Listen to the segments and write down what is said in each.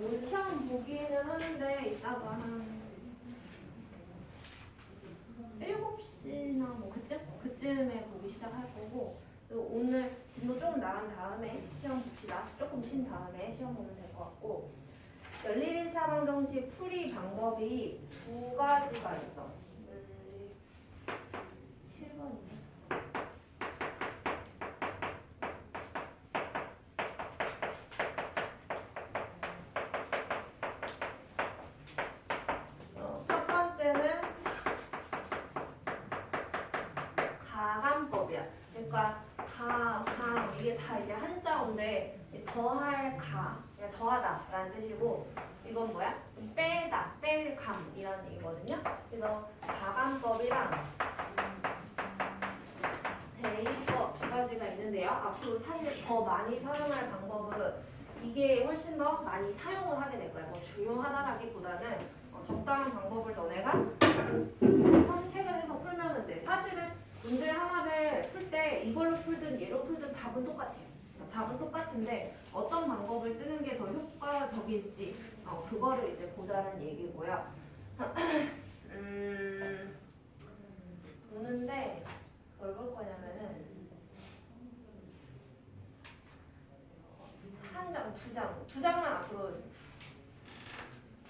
오늘 시험 보기는 하는데 이따가 한 7시나 뭐 그쯤에 보기 시작할 거고, 그리고 오늘 진도 조금 나간 다음에 시험 봅시다. 조금 쉰 다음에 시험 보면 될 것 같고, 연립 1차 방정식 풀이 방법이 두 가지가 있어. 7번이네. 첫 번째는 가감법이야. 그러니까 이게 다 이제 한자어인데 더할 가, 그냥 더하다라는 뜻이고, 이건 뭐야? 빼다, 뺄 감이라는 얘기거든요. 그래서 가감법이랑 대입법 두 가지가 있는데요. 앞으로 사실 더 많이 사용할 방법은 이게 훨씬 더 많이 사용을 하게 될 거야. 뭐 중요하다라기보다는 적당한 방법을 너네가 선택을 해서 풀면 돼. 사실은 문제 하나를 풀 때 이걸로 풀든 얘로 풀든 답은 똑같아요. 답은 똑같은데 어떤 방법을 쓰는 게 더 효과적일지 그거를 이제 보자는 얘기고요. 보는데 뭘 볼 거냐면은 한 장, 두 장만 앞으로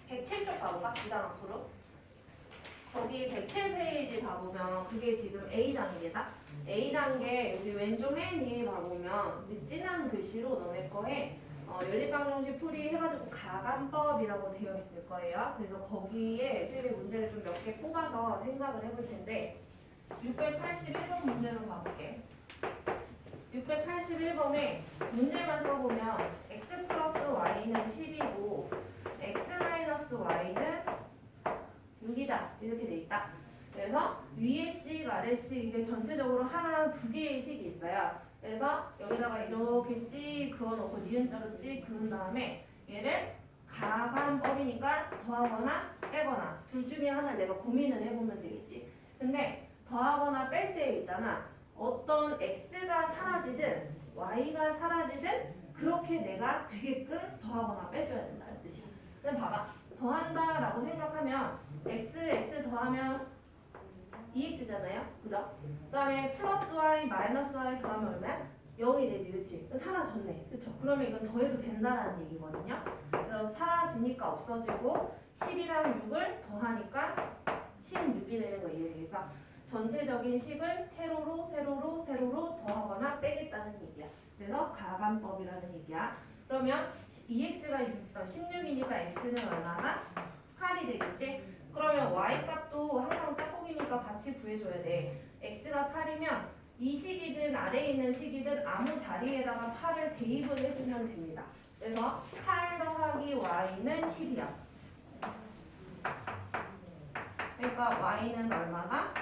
107쪽 봐볼까? 두 장 앞으로. 거기 107페이지 봐보면 그게 지금 A단계다. A단계 여기 왼쪽 맨 위에 봐보면 진한 글씨로 너네 거에 연립방정식 풀이 해가지고 가감법이라고 되어 있을 거예요. 그래서 거기에 쌤이 문제를 좀 몇 개 뽑아서 생각을 해볼 텐데 681번 문제만 봐볼게. 681번에 문제만 써보면 x 플러스 y는 10이고 x 마이너스 y는 6이다 이렇게 돼 있다. 그래서 위에 식, 아래 식 이게 전체적으로 하나, 두 개의 식이 있어요. 그래서 여기다가 이렇게 찍 그어놓고 니은자로 찍 그은 다음에 얘를 가감법이니까 더하거나 빼거나 둘 중에 하나 내가 고민을 해보면 되겠지. 근데 더하거나 뺄 때 있잖아. 어떤 x가 사라지든 y가 사라지든 그렇게 내가 되게끔 더하거나 빼줘야 된다는 뜻이야. 근데 봐봐. 더한다라고 생각하면 x 더하면 2x잖아요. 그죠? 그 다음에 플러스 y 마이너스 y 더하면 얼마야? 0이 되지. 그치? 사라졌네. 그쵸? 그러면 이건 더해도 된다라는 얘기거든요. 그래서 사라지니까 없어지고 10이랑 6을 더하니까 16이 되는 거 이해되겠어? 전체적인 식을 세로로 더하거나 빼겠다는 얘기야. 그래서 가감법이라는 얘기야. 그러면 2x가 16이니까 x는 얼마나? 8이 되겠지? 그러면 y 값도 항상 짝꿍이니까 같이 구해줘야 돼. x가 8이면 이 식이든 아래에 있는 식이든 아무 자리에다가 8을 대입을 해주면 됩니다. 그래서 8 더하기 y는 10이야. 그러니까 y는 얼마나?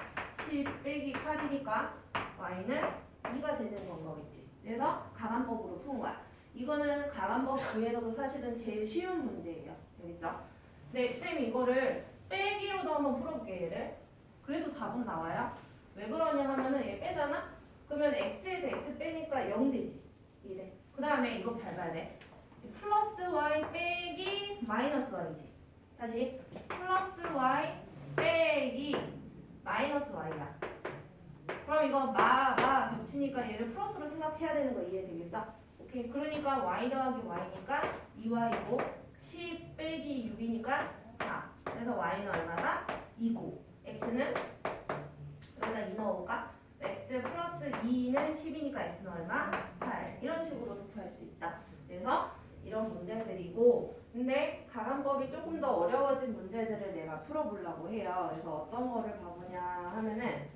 10 빼기 8이니까 y는 2가 되는 방법이지. 그래서 가감법으로 푼 거야. 이거는 가감법 중에서도 사실은 제일 쉬운 문제예요. 알겠죠? 근데 쌤이 이거를 빼기로도 한번 풀어볼게 얘를. 그래도 답은 나와요. 왜 그러냐 하면은 얘 빼잖아? 그러면 x에서 x 빼니까 0 되지. 이래. 그 다음에 이거 잘 봐야 돼. 플러스 y 빼기 마이너스 y지. 다시 플러스 y 빼기 마이너스 y야. 그럼 이거 마 겹치니까 얘를 플러스로 생각해야 되는 거 이해되겠어? 오케이. 그러니까 y 더하기 y니까 2y고 10 빼기 6이니까 4. 그래서 y는 얼마다? 2고 x는 여기다 2 넣어볼까? x 플러스 2는 10이니까 x는 얼마? 8. 이런 식으로도 구할 수 있다. 그래서 이런 문제들이고, 근데 가감법이 조금 더 어려워진 문제들을 내가 풀어보려고 해요. 그래서 어떤 거를 봐보냐 하면은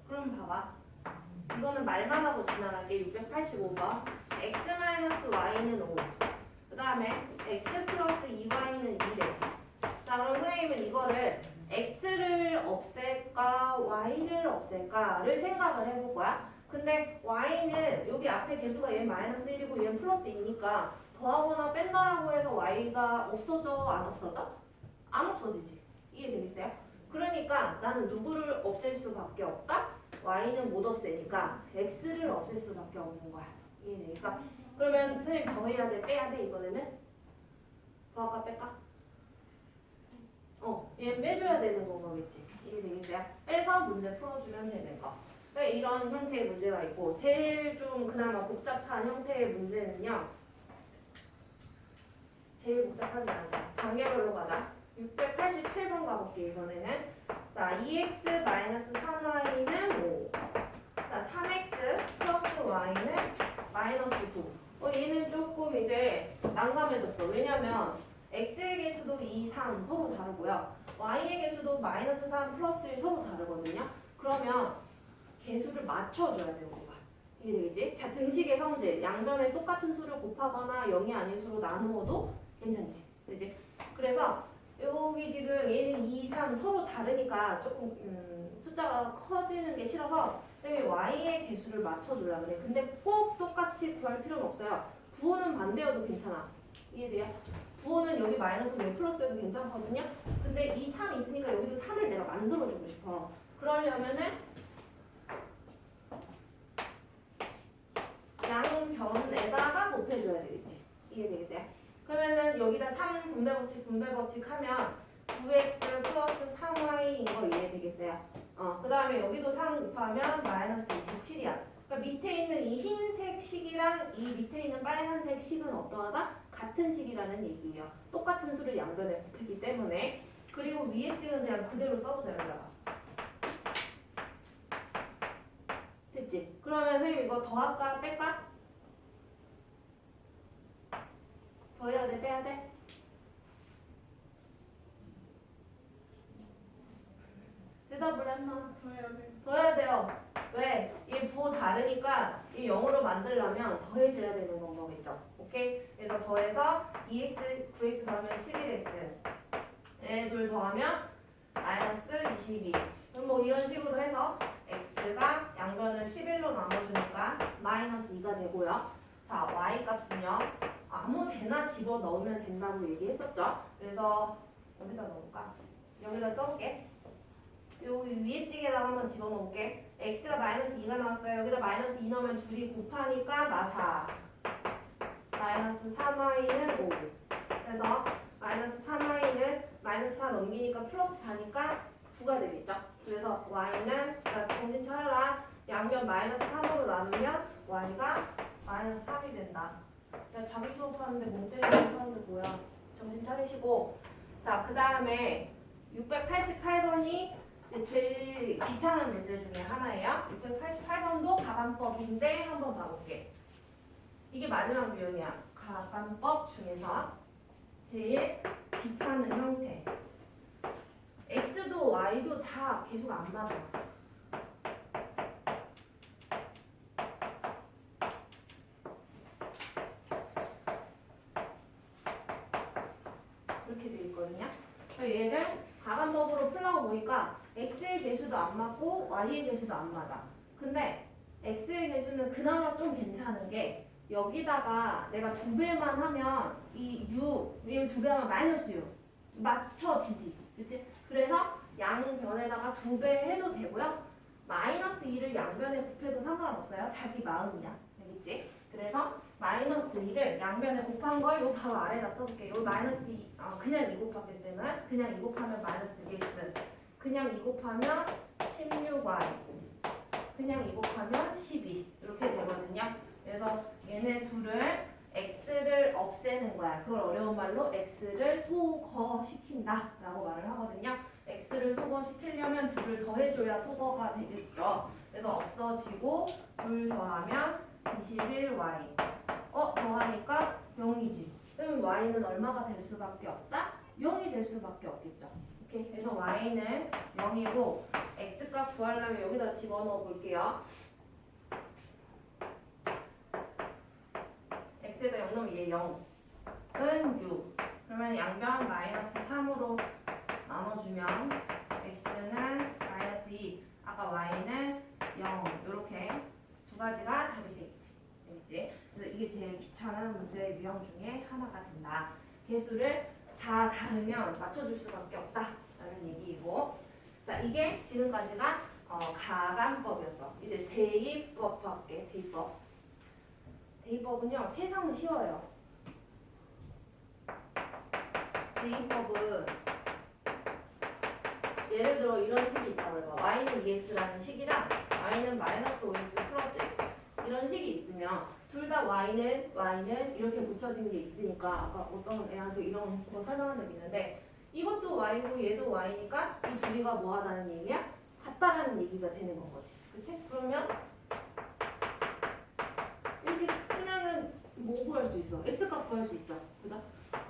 그럼 봐봐. 이거는 말만 하고 지나갈게. 685번. x-y는 5. 그 다음에 x 플러스 2y는 2래. 자, 그럼 선생님은 이거를 x를 없앨까 y를 없앨까를 생각을 해볼 거야. 근데 y는 여기 앞에 개수가 얘 마이너스 1이고 얘는 플러스 2니까 더하거나 뺀다라고 해서 y가 없어져 안 없어져? 안 없어지지. 이해되겠어요? 그러니까 나는 누구를 없앨 수밖에 없다? y는 못 없애니까 x를 없앨 수밖에 없는 거야. 이해되겠어? 그러면 선생님 더해야 돼? 빼야 돼? 이번에는? 더할까 뺄까? 얘 빼줘야 되는 건 거겠지. 이해되겠어요? 빼서 문제 풀어주면 되는 거. 그러니까 이런 형태의 문제가 있고 제일 좀 그나마 복잡한 형태의 문제는요. 제일 복잡하지 않아. 단계별로 가자. 687번 가볼게 이번에는. 자, 2x-3y는 5. 자, 3x 플러스 y는 마이너스 9. 얘는 조금 이제 난감해졌어. 왜냐면 x의 개수도 2, 3 서로 다르고요. y의 개수도 마이너스 3 플러스 1 서로 다르거든요. 그러면 개수를 맞춰줘야 돼요, 우리가. 이해되겠지? 자, 등식의 성질. 양변에 똑같은 수를 곱하거나 0이 아닌 수로 나누어도 괜찮지. 그지? 그래서 여기 지금 얘는 2, 3 서로 다르니까 조금 숫자가 커지는 게 싫어서 때문에 y의 개수를 맞춰줘야 그래. 근데 꼭 똑같이 구할 필요는 없어요. 부호는 반대여도 괜찮아. 이해돼요? 부호는 여기 마이너스 왜 플러스여도 괜찮거든요. 근데 이 3 있으니까 여기도 3을 내가 만들어주고 싶어. 그러려면은 양변에다가 곱해줘야 되겠지. 이해되겠어요? 그러면은 여기다 3 분배 법칙 하면 9x 플러스 3y인 거 이해되겠어요? 그 다음에 여기도 3 곱하면 마이너스 27이야. 그러니까 밑에 있는 이 흰색 식이랑 이 밑에 있는 빨간색 식은 어떠하다? 같은 식이라는 얘기예요. 똑같은 수를 양변에 곱했기 때문에. 그리고 위에 식은 그냥 그대로 써보자. 여기다가. 됐지? 그러면 선생님 이거 더할까 뺄까? 더해야 돼 빼야 돼? 대답을 했나? 더해야 돼요. 왜? 얘 부호 다르니까 이 0으로 만들려면 더해줘야 되는 건 거겠죠. 오케이? 그래서 더해서 2x, 9x 더하면 11x 얘둘 더하면 마이너스 22. 그럼 뭐 이런 식으로 해서 x가 양변을 11로 나눠주니까 마이너스 2가 되고요. 자, y 값은요. 아무 데나 집어넣으면 된다고 얘기했었죠. 그래서 어디다 넣을까? 여기다 써볼게. 여기 위에 식에다가 한번 집어넣을게. x가 마이너스 2가 나왔어요. 여기다 마이너스 2 넣으면 둘이 곱하니까 마사. 마이너스 3y는 5. 그래서 마이너스 3y는 마이너스 4 넘기니까 플러스 4니까 9가 되겠죠. 그래서 y는 정신 차려라. 양변 마이너스 3으로 나누면 y가 마이너스 3이 된다. 자기 수업하는데 멍 때리는 사람들 뭐야. 정신 차리시고. 자, 그 다음에 688번이 제일 귀찮은 문제 중에 하나예요. 688번도 가반법인데 한번 봐볼게. 이게 마지막 유형이야. 가반법 중에서 제일 귀찮은 형태. x도 y도 다 계속 안 맞아. 이렇게 돼 있거든요. 얘를 가반법으로 풀라고 보니까 x의 개수도 안 맞고 y의 개수도 안 맞아. 근데 x의 개수는 그나마 좀 괜찮은 게 여기다가 내가 2배만 하면 이 6, 위에 2배 하면 마이너스 6 맞춰지지. 그치? 그래서 양변에다가 2배 해도 되고요. 마이너스 2를 양변에 곱해도 상관없어요. 자기 마음이야. 알겠지? 그래서 마이너스 2를 양변에 곱한 걸 요 바로 아래다 써볼게. 요 마이너스 2, 그냥 2 곱하겠으면 그냥 2 곱하면 마이너스 6x, 그냥 2 곱하면 16y, 그냥 2 곱하면 12 이렇게 되거든요. 그래서 얘네 둘을 x를 없애는 거야. 그걸 어려운 말로 x를 소거시킨다 라고 말을 하거든요. x를 소거시키려면 둘을 더해줘야 소거가 되겠죠. 그래서 없어지고 둘 더하면 21y. 더하니까 0이지. 그럼 y는 얼마가 될 수밖에 없다? 0이 될 수밖에 없겠죠. 오케이. 그래서 y는 0이고 x값 구하려면 여기다 집어넣어 볼게요. x에다 0 넣으면 얘 0은 6. 그러면 양변 마이너스 3으로 나눠주면 x는 마이너스 2, 아까 y는 0 이렇게 두 가지가 답이 되겠지. 되겠지? 그래서 이게 제일 귀찮은 문제의 유형 중에 하나가 된다. 개수를 다 다르면 맞춰줄 수밖에 없다 라는 얘기이고, 자, 이게 지금까지가 가간법이었어. 이제 대입법 할게. 대입법. 대입법은요, 세상은 쉬워요. 대입법은 예를 들어 이런 식이 있다고 해봐. y는 2x라는 식이랑 y는 마이너스 5x 플러스 1 이런 식이 있으면 둘 다 y는 이렇게 붙여진 게 있으니까 아까 어떤 애한테 이런 거 설명한 적 있는데 이것도 y고 얘도 y니까 이 둘이가 뭐하다는 얘기야? 같다라는 얘기가 되는 건 거지. 그치? 그러면 이렇게 쓰면은 뭐 구할 수 있어? x값 구할 수 있죠. 그죠?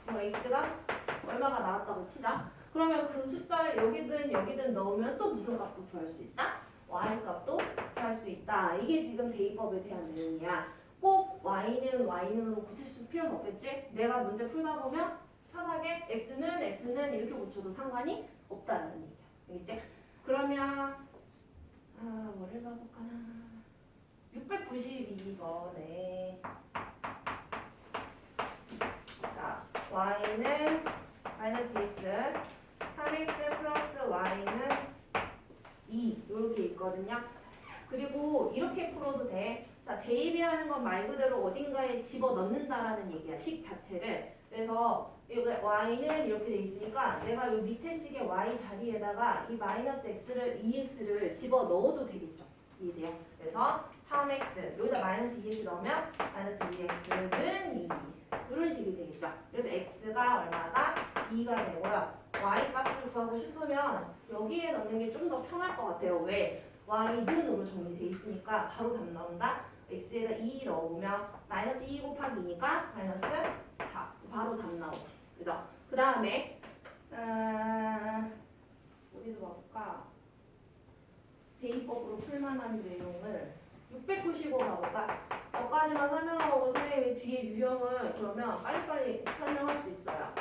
x가 얼마가 나왔다고 치자. 그러면 그 숫자를 여기든 넣으면 또 무슨 값도 구할 수 있다? y 값도 구할 수 있다. 이게 지금 대입법에 대한 내용이야. 꼭 y는으로 고칠 수 필요는 없겠지? 내가 문제 풀다 보면 편하게 x는 이렇게 고쳐도 상관이 없다는 얘기야. 알겠지? 그러면 뭘 해봐볼까나. 692번에 자, y는 마이너스 2x 3x 플러스 y는 2 이렇게 있거든요. 그리고 이렇게 풀어도 돼. 자, 대입이라는 건 말 그대로 어딘가에 집어넣는다라는 얘기야. 식 자체를. 그래서 여기 y는 이렇게 돼 있으니까 내가 이 밑에 식의 y 자리에다가 이 마이너스 x를 2x를 집어넣어도 되겠죠. 이해돼요? 그래서 3x 여기다 마이너스 2x 넣으면 마이너스 2x는 2 이런 식이 되겠죠. 그래서 x가 얼마다? 2가 되고요. y 값을 구하고 싶으면 여기에 넣는 게 좀 더 편할 것 같아요. 왜? y는으로 정리돼 있으니까 바로 답 나온다. x에다 2 넣으면 마이너스 2 곱하기 2니까 마이너스 4 바로 답 나오지. 그죠? 그 다음에 어디서 봐볼까? 대입법으로 풀만한 내용을 695 가볼까? 여기까지만 설명하고 선생님이 뒤에 유형을 그러면 빨리빨리 설명할 수 있어요.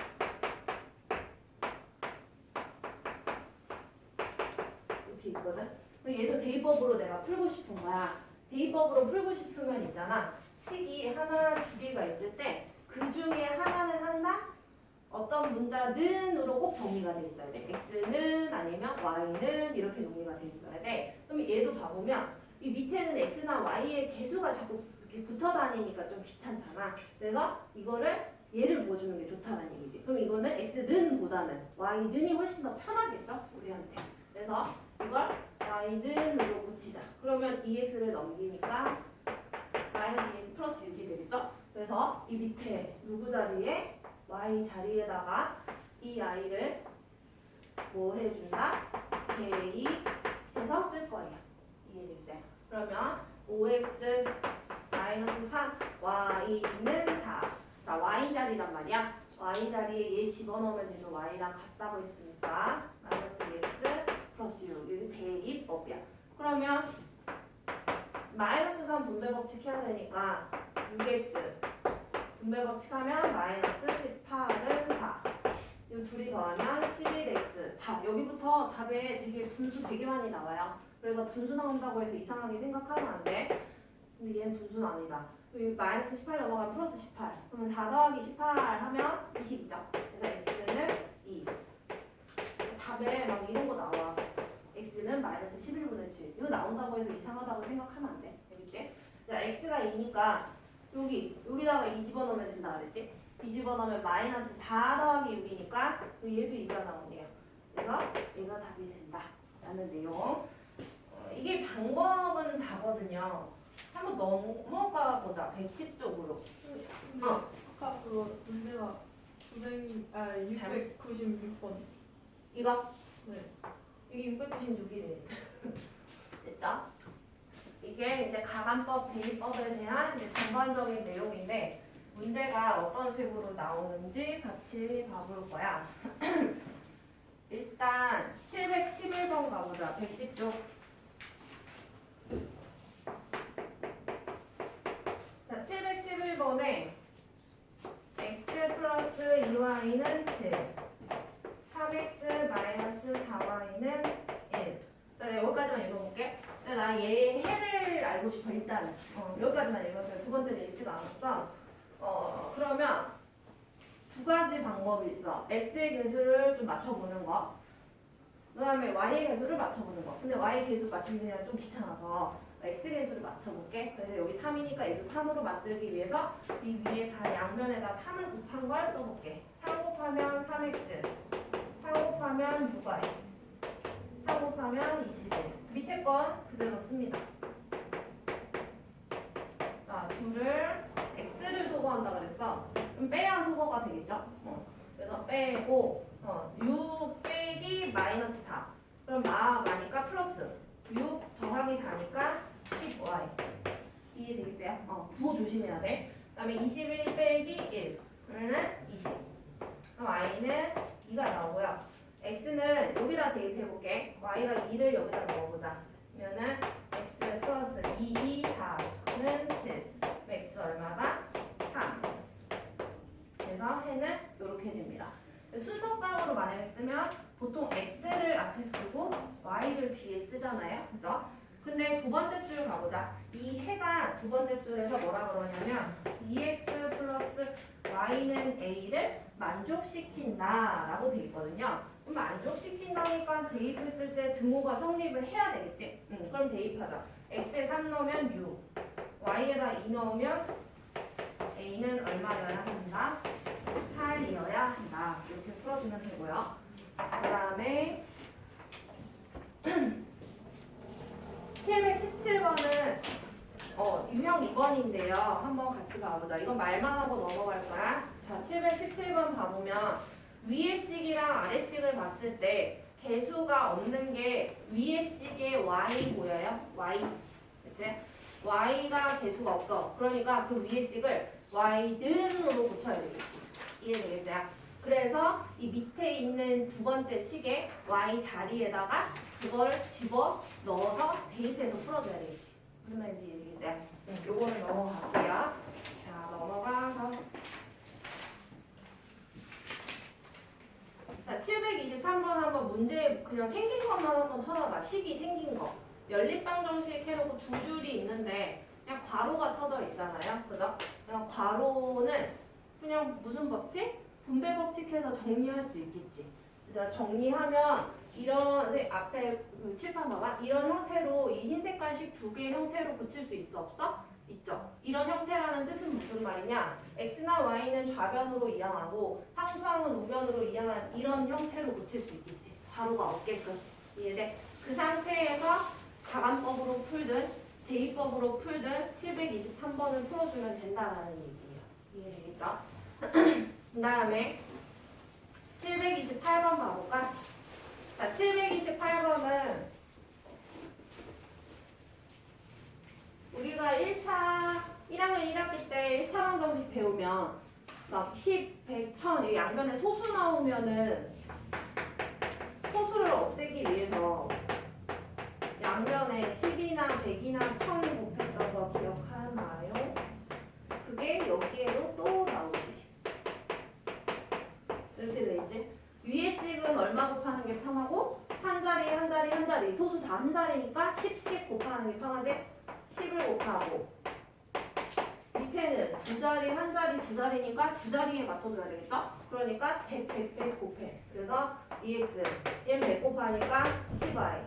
이렇게 있거든? 얘도 대입법으로 내가 풀고 싶은 거야. 대입법으로 풀고 싶으면 있잖아. 식이 하나, 두 개가 있을 때 그 중에 하나는 항상 어떤 문자는으로 꼭 정리가 돼 있어야 돼. x는 아니면 y는 이렇게 정리가 돼 있어야 돼. 그럼 얘도 봐보면 이 밑에는 x나 y의 개수가 자꾸 이렇게 붙어 다니니까 좀 귀찮잖아. 그래서 이거를 얘를 모아주는 게 좋다는 얘기지. 그럼 이거는 x는보다는 y는이 훨씬 더 편하겠죠? 우리한테. 그래서 이걸 y는으로 고치자. 그러면 2x를 넘기니까 마이너스 2x 플러스 6이 되겠죠? 그래서 이 밑에 누구 자리에 y 자리에다가 이 i를 뭐 해준다? 대입해서 쓸 거예요. 이해되세요? 그러면 5x 마이너스 3 y는 4. 자, y 자리란 말이야. y 자리에 얘 집어넣으면 되죠. y랑 같다고 했으니까 마이너스 x 플러스 6. 이게 대입법이야. 그러면 마이너스 3 분배 법칙 해야 되니까 6x 분배 법칙 하면 마이너스 18은 4. 이 둘이 더하면 11x. 자, 여기부터 답에 되게 분수 되게 많이 나와요. 그래서 분수 나온다고 해서 이상하게 생각하면 안 돼. 근데 얘는 분수는 아니다. 여기 마이너스 18 넘어가면 플러스 18. 그러면 4 더하기 18 하면 20이죠. 그래서 x는 2. 답에 막 이런 거 나와. x는 마이너스 11분의 7. 이거 나온다고 해서 이상하다고 생각하면 안 돼. 알겠지? 자, x가 2니까 여기다가 2 집어넣으면 된다 그랬지? 2 집어넣으면 마이너스 4 더하기 6이니까 얘도 2가 나오네요. 그래서 얘가 답이 된다 라는 내용. 이게 방법은 다거든요. 한번 넘어가 보자. 110쪽으로. 아까 그거 문제가 696번. 이거? 네. 이게 696이래. 됐죠? 이게 이제 가간법, 대입법에 대한 이제 전반적인 내용인데 문제가 어떤 식으로 나오는지 같이 봐볼 거야. 일단 711번 가보자. 110쪽. 자, 711번에 x 플러스 2y는 7, 3x 마이너스 4y는 1. 자, 여기까지만 읽어볼게. 나 얘 해를 알고 싶어. 일단 여기까지만 읽었어요. 두 번째는 읽지도 않았어. 그러면 두 가지 방법이 있어. x의 개수를 좀 맞춰보는 거. 그 다음에 y의 개수를 맞춰보는 거. 근데 y 개수 맞추기는 좀 귀찮아서 x 개수를 맞춰볼게. 그래서 여기 3이니까 얘도 3으로 만들기 위해서 이 위에 다 양면에다 3을 곱한 걸 써볼게. 3 곱하면 3x, 3 곱하면 6y, 3 곱하면 21. 밑에 건 그대로 씁니다. 자, 둘을 x를 소거한다 그랬어. 그럼 빼야 소거가 되겠죠? 그래서 빼고 6 빼기 마이너스 4. 그럼 마니까 플러스 6 더하기 4니까 10y. 이해되겠어요? 부호 조심해야 돼. 그 다음에 21 빼기 1. 그러면 20. 그럼 y는 2가 나오고요. x는 여기다 대입해볼게. y가 2를 여기다 넣어보자. 그러면은 x 플러스 2, 2, 4는 7. x 얼마가? 3. 그래서 해는 이렇게 됩니다. 순서상으로 만약에 쓰면 보통 x를 앞에 쓰고 y를 뒤에 쓰잖아요. 그죠? 근데 두 번째 줄 가보자. 이 해가 두 번째 줄에서 뭐라 그러냐면 2x 플러스 y는 a를 만족시킨다 라고 돼 있거든요. 그럼 만족시킨다니까 대입했을 때 등호가 성립을 해야 되겠지? 그럼 대입하자. x에 3 넣으면 6, y에다 2 넣으면 a는 얼마여야 한다? 8이어야 한다. 이렇게 풀어주면 되고요. 그 다음에 717번은 유형 2번인데요. 한번 같이 봐보자. 이건 말만 하고 넘어갈 거야. 자, 717번 봐보면 위의 식이랑 아래 식을 봤을 때 개수가 없는 게 위의 식의 y 보여요? y. 그치? y가 개수가 없어. 그러니까 그 위의 식을 y는으로 고쳐야 되겠지. 이해되겠어요? 그래서 이 밑에 있는 두 번째 식의 y 자리에다가 그걸 집어 넣어서 대입해서 풀어줘야 되겠지. 무슨 말인지 이해되겠어요? 요거는 넘어갈게요. 자, 넘어가서 자, 723번 한번 문제 그냥 생긴 것만 한번 쳐다봐. 식이 생긴 거. 연립방 정식 해놓고 두 줄이 있는데 그냥 괄호가 쳐져 있잖아요. 그죠? 그냥 괄호는 그냥 무슨 법칙? 분배 법칙해서 정리할 수 있겠지. 그래서 정리하면 이런 앞에 칠판 봐봐. 이런 형태로 이 흰 색깔식 두 개의 형태로 붙일 수 있어 없어? 있죠. 이런 형태라는 뜻은 무슨 말이냐? x나 y는 좌변으로 이항하고 상수항은 우변으로 이항한 이런 형태로 붙일 수 있겠지. 괄호가 없게끔. 이해돼? 그 상태에서 가관법으로 풀든 대입법으로 풀든 723번을 풀어주면 된다라는 얘기예요. 이해되겠죠? 그 다음에 728번 봐볼까? 자, 728번은 우리가 1차 1학년 1학기 때 1차 방정식 배우면 막 10, 100, 1000 이 양변에 소수 나오면은 소수를 없애기 위해서 양변에 10이나 100이나 1000을 곱했던 거 기억하나요? 그게 여기에도 또 나오지. 이렇게 되지. 위의 식은 얼마 곱하는 게 편하고 한 자리 한 자리 한 자리 소수 다 한 자리니까 10씩 곱하는 게 편하지. 10을 곱하고 밑에는 두 자리 한 자리 두 자리니까 두 자리에 맞춰줘야 되겠죠? 그러니까 100, 100, 100 곱해. 그래서 2x 얘는 100 곱하니까 10y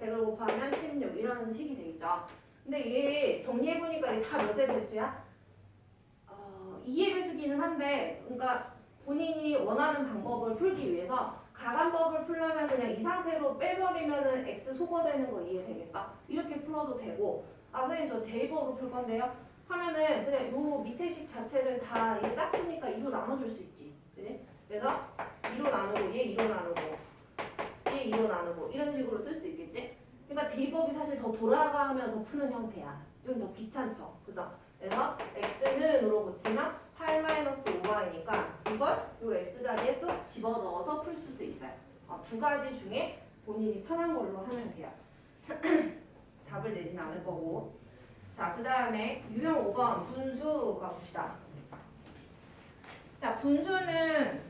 100을 곱하면 16 이런 식이 되겠죠. 근데 얘 정리해보니까 이게 다 몇의 배수야? 2의 배수기는 한데 그러니까 본인이 원하는 방법을 풀기 위해서 가관법을 풀려면 그냥 이 상태로 빼버리면은 x 소거되는 거 이해되겠어? 이렇게 풀어도 되고 선생님 저 대입법으로 풀 건데요 하면은 그냥 요 밑에 식 자체를 다 이게 짝수니까 2로 나눠줄 수 있지. 그지? 그래서 2로 나누고 얘 2로 나누고 얘 2로 나누고 이런 식으로 쓸 수 있겠지? 그러니까 대입법이 사실 더 돌아가면서 푸는 형태야. 좀 더 귀찮죠? 그죠? 그래서 x는으로 고치면 8-5y니까 이걸 요 x 자리에 쏙 집어넣어서 풀 수도 있어요. 두 가지 중에 본인이 편한 걸로 하면 돼요. 답을 내진 않을 거고. 자, 그 다음에 유형 5번 분수 가봅시다. 자, 분수는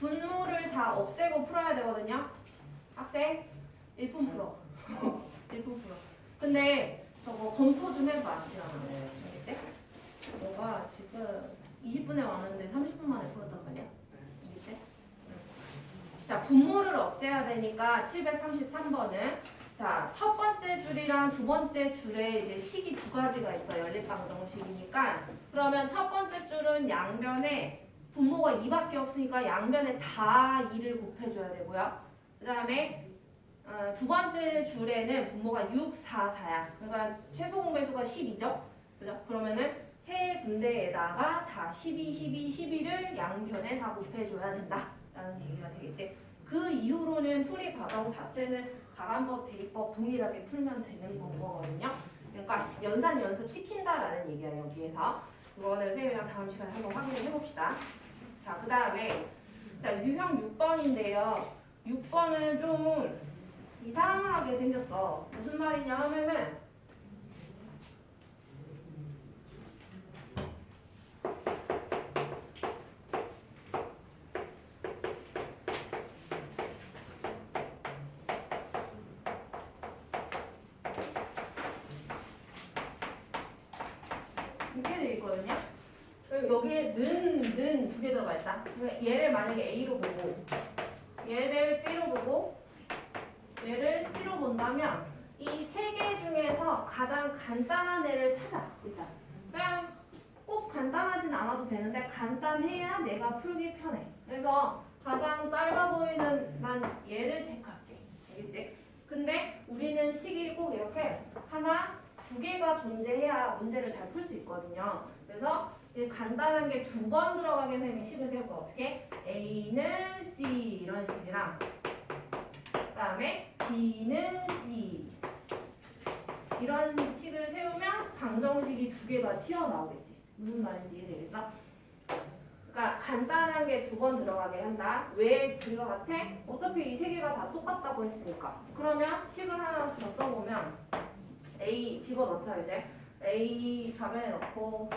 분모를 다 없애고 풀어야 되거든요. 학생 1분 풀어. 1분 풀어. 근데 저거 검토 좀 해봐. 지나가네. 알겠지? 너가 지금 20분에 왔는데 30분 만에 풀었단 말이야. 알겠지? 자, 분모를 없애야 되니까 733번은 자, 첫 번째 줄이랑 두 번째 줄에 이제 식이 두 가지가 있어요. 연립방정식이니까. 그러면 첫 번째 줄은 양변에 분모가 2밖에 없으니까 양변에 다 2를 곱해줘야 되고요. 그 다음에 두 번째 줄에는 분모가 6, 4, 4야. 그러니까 최소 공배수가 10이죠. 그죠? 그러면은 세 군데에다가 다 12, 12, 12를 양변에 다 곱해줘야 된다. 라는 얘기가 되겠지. 그 이후로는 풀이 과정 자체는 가간법, 대입법 동일하게 풀면 되는 거거든요. 그러니까 연산 연습 시킨다라는 얘기야 여기에서. 이거는 쌤이랑 다음 시간에 한번 확인해 봅시다. 자, 그 다음에 자 유형 6번인데요. 6번은 좀 이상하게 생겼어. 무슨 말이냐 하면은 이렇게 돼 있거든요. 여기에 는 두 개 들어가 있다. 얘를 만약에 A로 보고 얘를 B로 보고 얘를 C로 본다면 이 세 개 중에서 가장 간단한 애를 찾아. 일단 그냥 꼭 간단하진 않아도 되는데 간단해야 내가 풀기 편해. 그래서 가장 짧아 보이는 난 얘를 택할게. 알겠지? 근데 우리는 식이 꼭 이렇게 하나, 두 개가 존재해야 문제를 잘 풀 수 있거든요. 그래서 간단한 게 두 번 들어가게 되면 식을 세울 거 어떻게? A는 C 이런 식이랑 그 다음에 B는 C 이런 식을 세우면 방정식이 두 개가 튀어나오겠지. 무슨 말인지 이해되겠어? 그러니까 간단한 게 두 번 들어가게 한다. 왜 그거 같아? 어차피 이 세 개가 다 똑같다고 했으니까. 그러면 식을 하나 더 써보면 A 집어넣자 이제. A 좌변에 넣고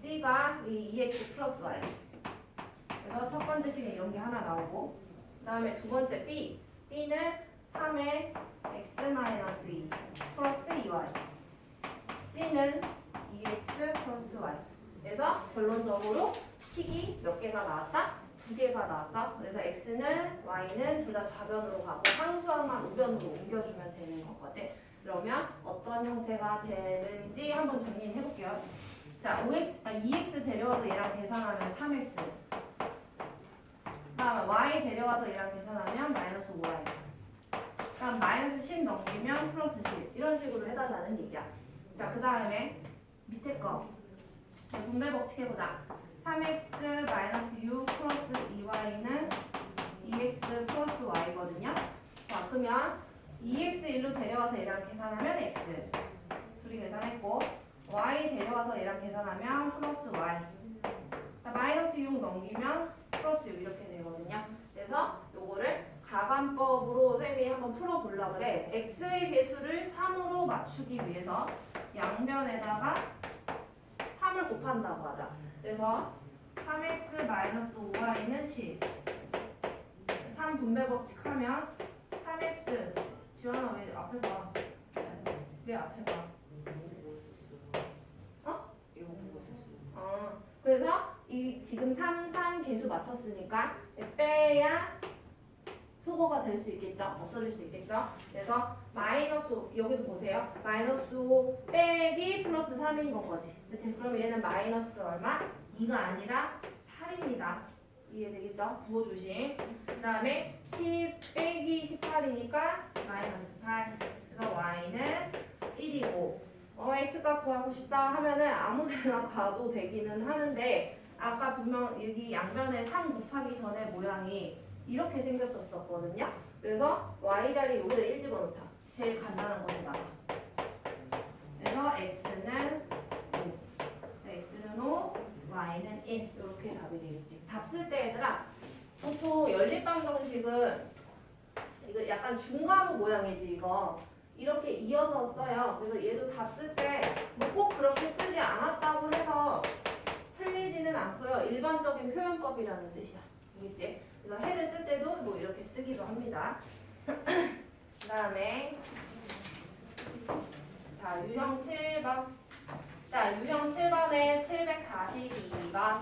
C가 이 2x 플러스 y. 그래서 첫 번째 식에 이런 게 하나 나오고 그 다음에 두 번째 B. B는 3의 x-2 플러스 2y. C는 2x 플러스 y. 그래서 결론적으로 식이 몇 개가 나왔다? 두 개가 나왔죠. 그래서 x는 y는 둘 다 좌변으로 가고 상수항만 우변으로 옮겨주면 되는 거지. 그러면 어떤 형태가 되는지 한번 정리해 볼게요. 자, 2x 데려와서 얘랑 계산하면 3x. 그다음에 y 데려와서 얘랑 계산하면 마이너스 5y. 그다음 마이너스 10 넘기면 플러스 10. 이런 식으로 해달라는 얘기야. 자, 그 다음에 밑에 거 분배 법칙 해보자. 3x 마이너스 6 플러스 2y는 2x 플러스 y거든요. 자, 그러면 2x 일로 데려와서 얘랑 계산하면 x. 둘이 계산했고 y 데려와서 얘랑 계산하면 플러스 y. 마이너스 6 넘기면 플러스 6 이렇게 되거든요. 그래서 요거를 가관법으로 쌤이 한번 풀어보려고 그래. x의 개수를 3으로 맞추기 위해서 양변에다가 3을 곱한다고 하자. 그래서 3x-5y는 10. 3 분배 법칙 하면 3x. 지원아 왜 앞에 봐? 왜 앞에 봐? 어? 이거 보고 있었어요. 그래서 이 지금 3 개수 맞췄으니까 빼야 소거가 될 수 있겠죠? 없어질 수 있겠죠? 그래서 마이너스 여기도 보세요. 마이너스 5 빼기 플러스 3인 건 거지. 그치? 그럼 얘는 마이너스 얼마? 2가 아니라 8입니다. 이해되겠죠? 부호주심. 그 다음에 10 빼기 18이니까 마이너스 8. 그래서 y는 1이고 x값 구하고 싶다 하면은 아무데나 가도 되기는 하는데 아까 분명 여기 양변에 3 곱하기 전에 모양이 이렇게 생겼었거든요. 그래서 y 자리 여기다 1 집어넣자. 제일 간단한 거에다가. 그래서 x는 5, x는 5, y는 1 이렇게 답이 되겠지. 답 쓸 때 얘들아 보통 연립방정식은 이거 약간 중괄호 모양이지 이거. 이렇게 이어서 써요. 그래서 얘도 답 쓸 때 뭐 꼭 그렇게 쓰지 않았다고 해서 틀리지는 않고요. 일반적인 표현법이라는 뜻이야. 알겠지? 그래서 해를 쓸 때도 뭐 이렇게 쓰기도 합니다. 그 다음에 자 유형 7번. 자 유형 7번에 742번.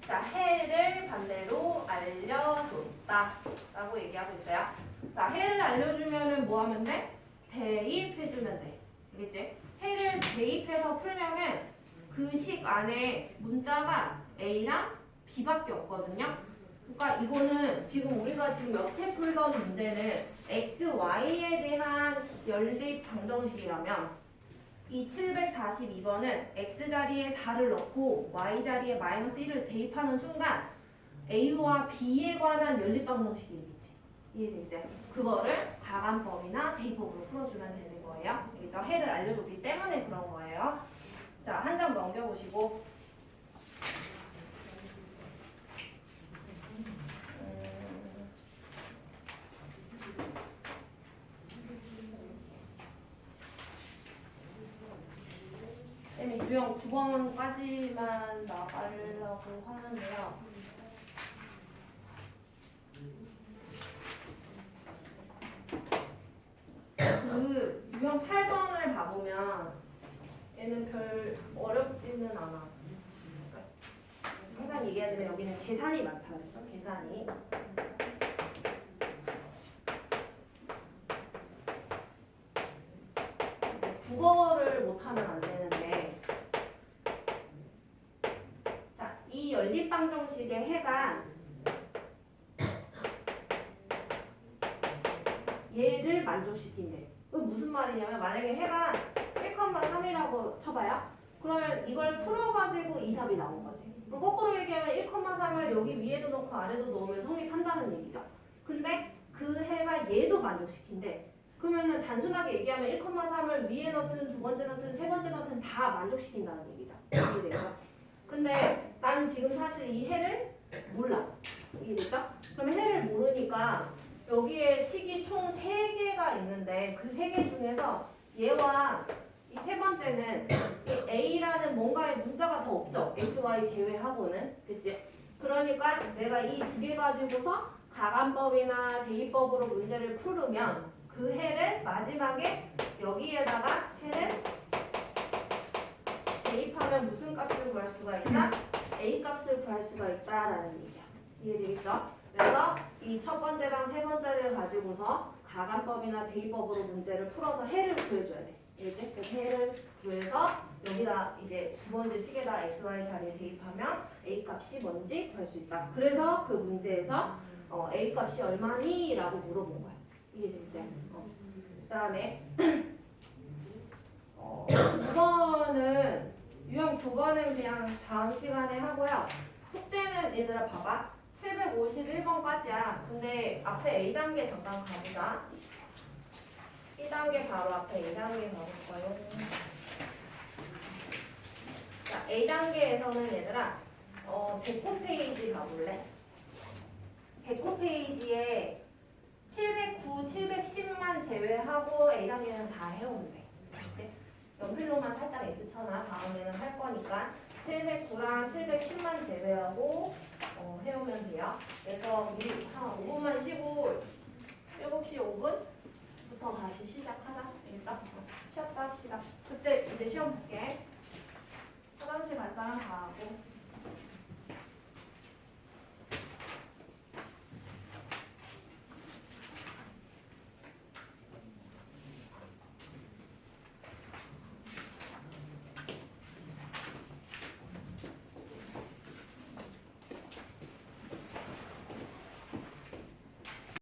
자, 해를 반대로 알려줬다 라고 얘기하고 있어요. 자, 해를 알려주면은 뭐 하면 돼? 대입해주면 돼. 알겠지? 해를 대입해서 풀면은 그 식 안에 문자가 A랑 B밖에 없거든요. 그러니까 이거는 지금 우리가 지금 여태 풀던 문제는 X, Y에 대한 연립 방정식이라면 이 742번은 X자리에 4를 넣고 Y자리에 마이너스 1을 대입하는 순간 A와 B에 관한 연립 방정식이겠지. 이해되세요? 그거를 가감법이나 대입법으로 풀어주면 되는 거예요. 알겠죠? 해를 알려줬기 때문에 그런 거예요. 자, 한 장 넘겨보시고 쌤이 유형 9번까지만 나가려고 하는데요. 그 유형 8번을 봐보면 얘는 별 어렵지는 않아. 항상 얘기하자면 여기는 계산이 많다 그랬어. 계산이. 국어를 못하면 안 되는데, 자, 이 연립방정식의 해가 얘를 만족시킨대. 그 무슨 말이냐면 만약에 해가 1,3이라고 쳐봐요. 그러면 이걸 풀어가지고 이 답이 나온 거지. 그럼 거꾸로 얘기하면 1,3을 여기 위에도 넣고 아래도 넣으면 성립한다는 얘기죠. 근데 그 해가 얘도 만족시킨대. 그러면은 단순하게 얘기하면 1,3을 위에 넣든 두 번째 넣든 세 번째 넣든 다 만족시킨다는 얘기죠. 이해되죠? 근데 난 지금 사실 이 해를 몰라. 이해됐죠? 그럼 해를 모르니까 여기에 식이 총 3개가 있는데 그 3개 중에서 얘와 이 세 번째는 이 A라는 뭔가의 문자가 더 없죠. X, Y 제외하고는. 그치? 그러니까 내가 이 2개 가지고서 가감법이나 대입법으로 문제를 풀으면 그 해를 마지막에 여기에다가 해를 대입하면 무슨 값을 구할 수가 있다? A 값을 구할 수가 있다라는 얘기야. 이해되겠죠? 그래서 이 첫 번째랑 세 번째를 가지고서 가감법이나 대입법으로 문제를 풀어서 해를 구해줘야 돼. 이렇게 그 해를 구해서 여기다 이제 두 번째 식에다 x, y 자리에 대입하면 a 값이 뭔지 구할 수 있다. 그래서 그 문제에서 a 값이 얼마니? 라고 물어본 거야. 이해됐어요? 그다음에 9번은 유형 9번은 그냥 다음 시간에 하고요. 숙제는 얘들아 봐봐. 751번까지야. 근데 앞에 A단계 잠깐 가보자. 1단계 바로 앞에 A단계 가볼까요? 자, A단계에서는 얘들아 109 페이지 가볼래? 109 페이지에 709, 710만 제외하고 A단계는 다 해오면 돼. 그치? 연필로만 살짝 S쳐놔. 다음에는 할 거니까 709랑 710만 제외하고 해오면 돼요. 그래서 우리 한 5분만 쉬고 7시 5분부터 다시 시작하자. 알겠죠? 쉬었다 합시다. 그때 이제 시험 볼게. 화장실 갈 사람 다 하고.